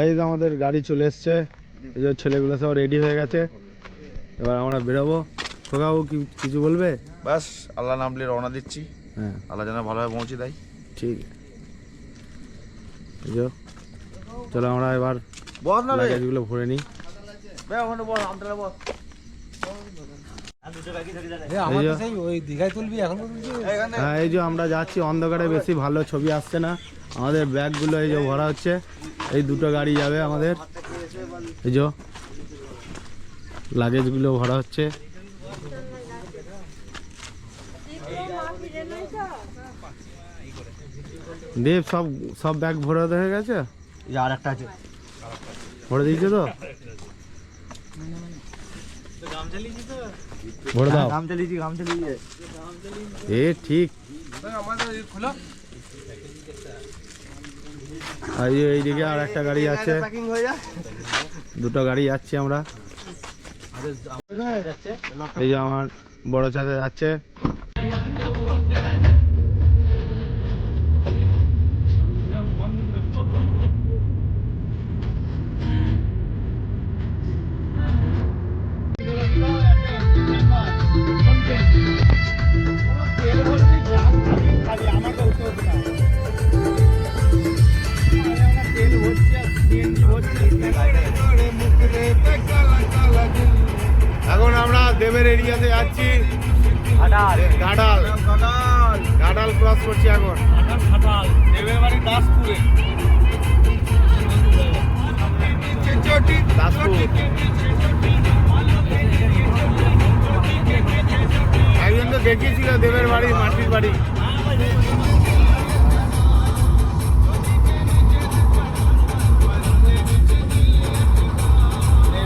এই যে আমাদের গাড়ি চলে এসছে, এই যে ছেলেগুলো সব রেডি হয়ে গেছে, এবার আমরা বেরোবো। খোকাবু কিছু বলবে? ব্যাস আল্লাহ নামলে রওনা দিচ্ছি। হ্যাঁ, আল্লাহ যেন ভালোভাবে পৌঁছে দেয়। ঠিক। এই যে চলো আমরা এবার বল না রে, লাগেজগুলো ভরে নিই। ওখানে বল, আমতলা বল। হ্যাঁ, এই যে আমরা যাচ্ছি, অন্ধকারে বেশি ভালো ছবি আসছে না। আমাদের ব্যাগগুলো এই যে ভরা হচ্ছে, এই দুটো গাড়ি যাবে আমাদের। এই যে লাগেজগুলো ভরা হচ্ছে। দেব সব ব্যাগ ভরে হয়ে গেছে? আর একটা আছে, ভরে দিয়েছে তো? ভরে দাও। গাম চালিয়েছি। এ ঠিক। এইদিকে আর একটা গাড়ি আছে, দুটো গাড়ি যাচ্ছি আমরা। এই যে আমার বড় চাচা যাচ্ছে। এখন আমরা দেবের এরিয়াতে যাচ্ছি, ঘাটাল ক্রস করছি এখন। দেবের বাড়ি দাসপুরে। একজন তো দেখিয়েছিল দেবের বাড়ি, মাটির বাড়ি।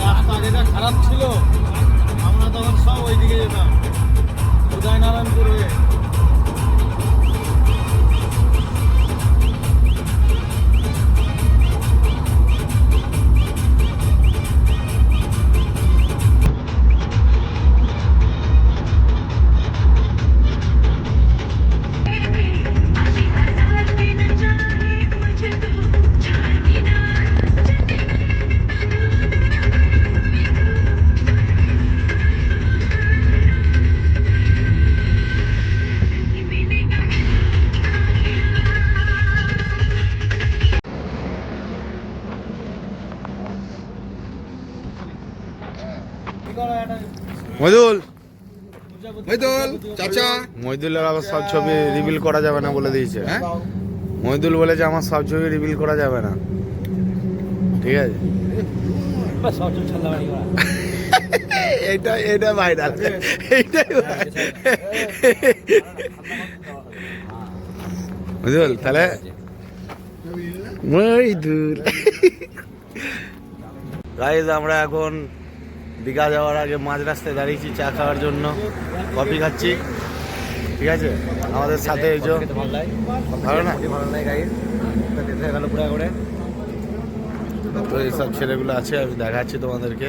রাস্তা যেটা খারাপ ছিল, আমরা তখন সব ওইদিকে যেতাম, উদয়নারায়ণপুর হয়ে। মইদুল চাচা, মইদুলের আবার সব ছবি রিভিল করা যাবে না বলে দিয়েছে। হ্যাঁ, মইদুল বলেছে আমার সব ছবি রিভিল করা যাবে না, ঠিক আছে? এটা ভাইরাল, এইটাই মইদুল। তাহলে মইদুল গাইজ, আমরা এখন দীঘা যাওয়ার আগে মাঝ রাস্তায় দাঁড়িয়েছি চা খাওয়ার জন্য, কফি খাচ্ছি, ঠিক আছে? আমাদের সাথে এই যে ভালো না, তো এইসব ছেলেগুলো আছে, আমি দেখাচ্ছি তোমাদেরকে।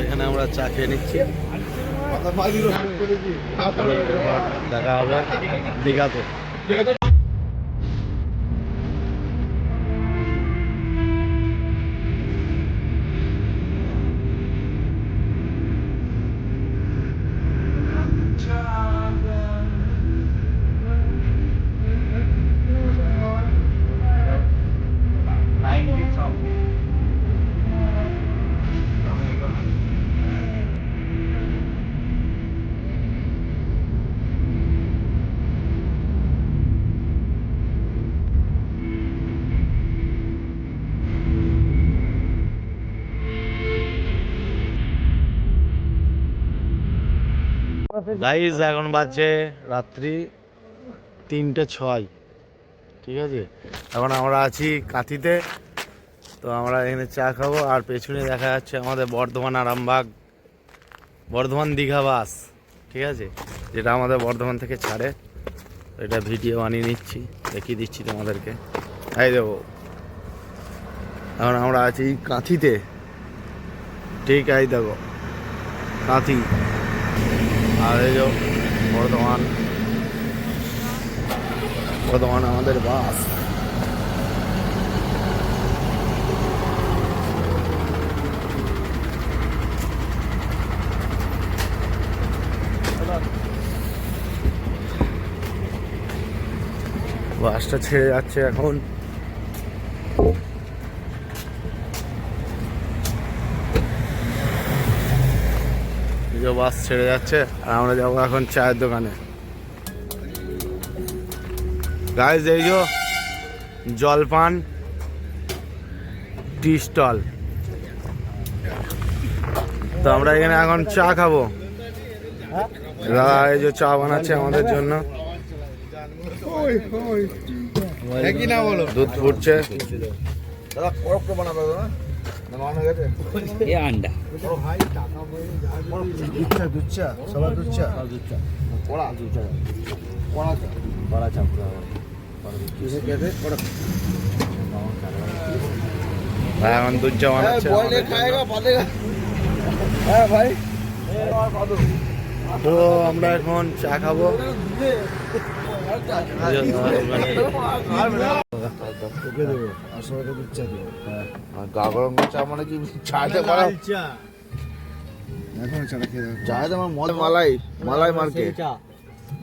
এখানে আমরা চা খেয়ে নিচ্ছি, দেখা হবে দীঘাতে। গাইজ, এখন বাজছে রাত্রি 3:06, ঠিক আছে? এখন আমরা আছি কাঁথিতে, তো আমরা এখানে চা খাবো। আর পেছনে দেখা যাচ্ছে আমাদের বর্ধমান আরামবাগ, বর্ধমান দীঘা বাস, ঠিক আছে? যেটা আমাদের বর্ধমান থেকে ছাড়ে। এটা ভিডিও বানিয়ে নিচ্ছি, দেখিয়ে দিচ্ছি তোমাদেরকে। এই দেবো, এখন আমরা আছি কাঁথিতে, ঠিক আছে? দেখো কাঁথি, আর এই যে বর্ধমান আমাদের বাস। বাসটা ছেড়ে যাচ্ছে এখন। বাস ছেড়ে যাচ্ছে আর আমরা যাবো এখন চায়ের দোকানে। গাইজ এই যে জলপান টি স্টল, তো আমরা এখানে এখন চা খাবো। দাদা এই যে চা বানাচ্ছে আমাদের জন্য, দুধ ফুটছে। এখন দুধ চা বানাচ্ছে। তো আমরা এখন চা খাবো। গা গরম চা মানে কি চাতে করা চায় তোমার মালাই মার্কেট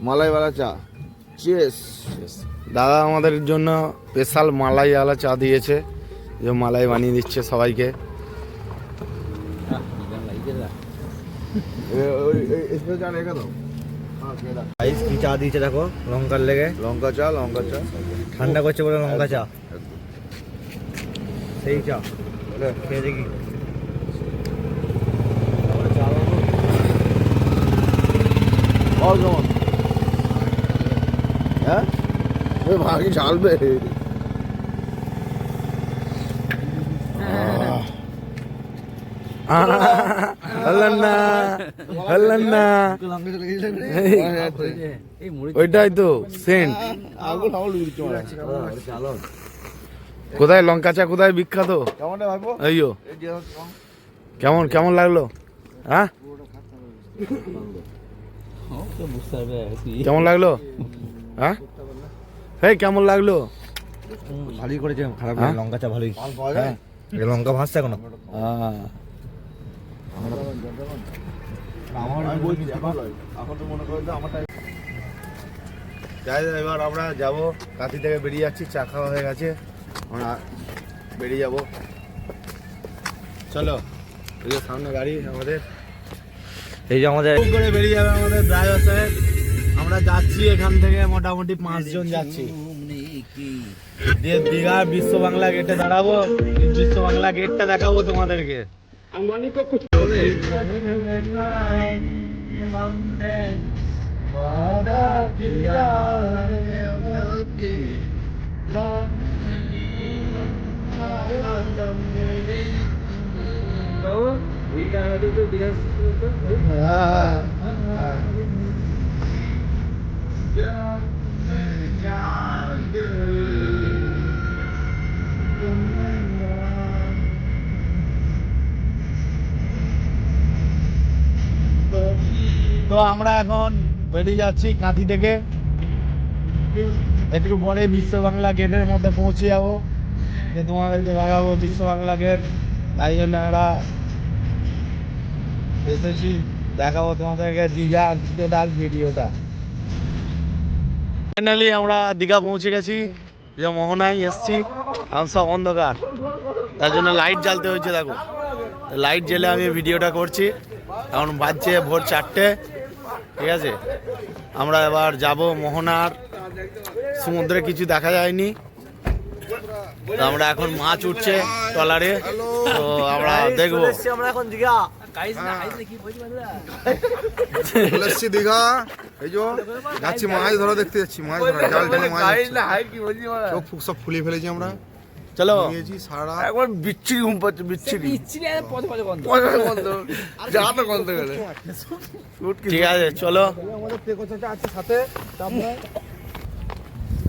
মালাইওয়ালা চা। চিয়ার্স। দাদা আমাদের জন্য স্পেশাল মালাইওয়ালা চা দিয়েছে, যে মালাই বানিয়ে দিচ্ছে সবাইকে। কি চা দিয়েছে দেখো, লঙ্কার লেগে। লঙ্কা চা ঠান্ডা করছে বলে লঙ্কা চা, সেই চা খেয়ে দেখি। হ্যাঁ ভাগি ঝালবে। ওইটাই তো সেন্ট। কোথায় লঙ্কা চা কোথায় বিখ্যাত? এইও কেমন লাগলো? হ্যাঁ কেমন লাগলো? হ্যাঁ এই কেমন লাগলো? ভালোই করেছে, খারাপ না, লঙ্কা চা ভালোই। হ্যাঁ লঙ্কা ভাসছে এখনো। এবার আমরা যাবো, কাঁথি থেকে বেরিয়ে যাচ্ছি, চা খাওয়া হয়ে গেছে, আমরা বেরিয়ে যাবো। চলো এই যে সামনে গাড়ি আমাদের, এই যে আমাদের করে বেরিয়ে যাবে আমাদের ড্রাইভার সাহেব। আমরা যাচ্ছি এখান থেকে মোটামুটি 5 জন যাচ্ছি, দিয়ে দীঘা বিশ্ব বাংলা গেটে দাঁড়াবো। বিশ্ব বাংলা গেটটা দেখাবো তোমাদেরকে। তো আমরা এখন বেরিয়ে যাচ্ছি কাঁথি থেকে, একটু পরে বিশ্ব বাংলা গেটের মধ্যে পৌঁছে যাবো, যে তোমাদেরকে দেখাবো বিশ্ব বাংলা গেট। তাই জন্য আমরা এসেছি, দেখাবো তোমাদেরকে দীঘার ভিডিওটা। ফাইনালি আমরা দীঘা পৌঁছে গেছি, যে মোহনায় এসছি। এখন সব অন্ধকার, তার জন্য লাইট জ্বালতে হয়েছে। দেখো লাইট জ্বেলে আমি ভিডিওটা করছি। এখন বাজছে ভোর 4টে, ঠিক আছে। আমরা এবার যাব মোহনার। সমুদ্রে কিছু দেখা যায়নি, তো আমরা এখন মাছ উঠছে ট্রলারে, তো আমরা দেখবো। আমরা এখন দীঘা দীঘা এই যে যাচ্ছি, মাছ ধরা দেখতে যাচ্ছি, মাছ ধরা জাল টেনে মাছ চোখ ফুক সব ফুলিয়ে ফেলেছি আমরা। চলো নিয়েছি সারা একবার বিচ্ছিরি ঘুম পাচ্ছে, বিচ্ছিরি। ঠিক আছে চলো। আমাদের টেকোচাটা আছে সাথে,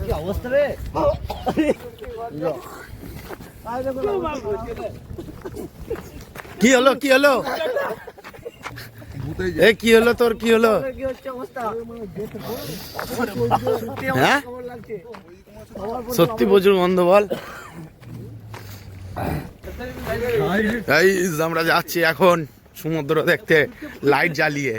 কি অবস্থা রে। কি হলো ভূতেই এ কি হলো তোর, কি হলো? হ্যাঁ সত্যি প্রচুর গন্ধ বল। এই আমরা যাচ্ছি এখন সমুদ্র দেখতে লাইট জ্বালিয়ে।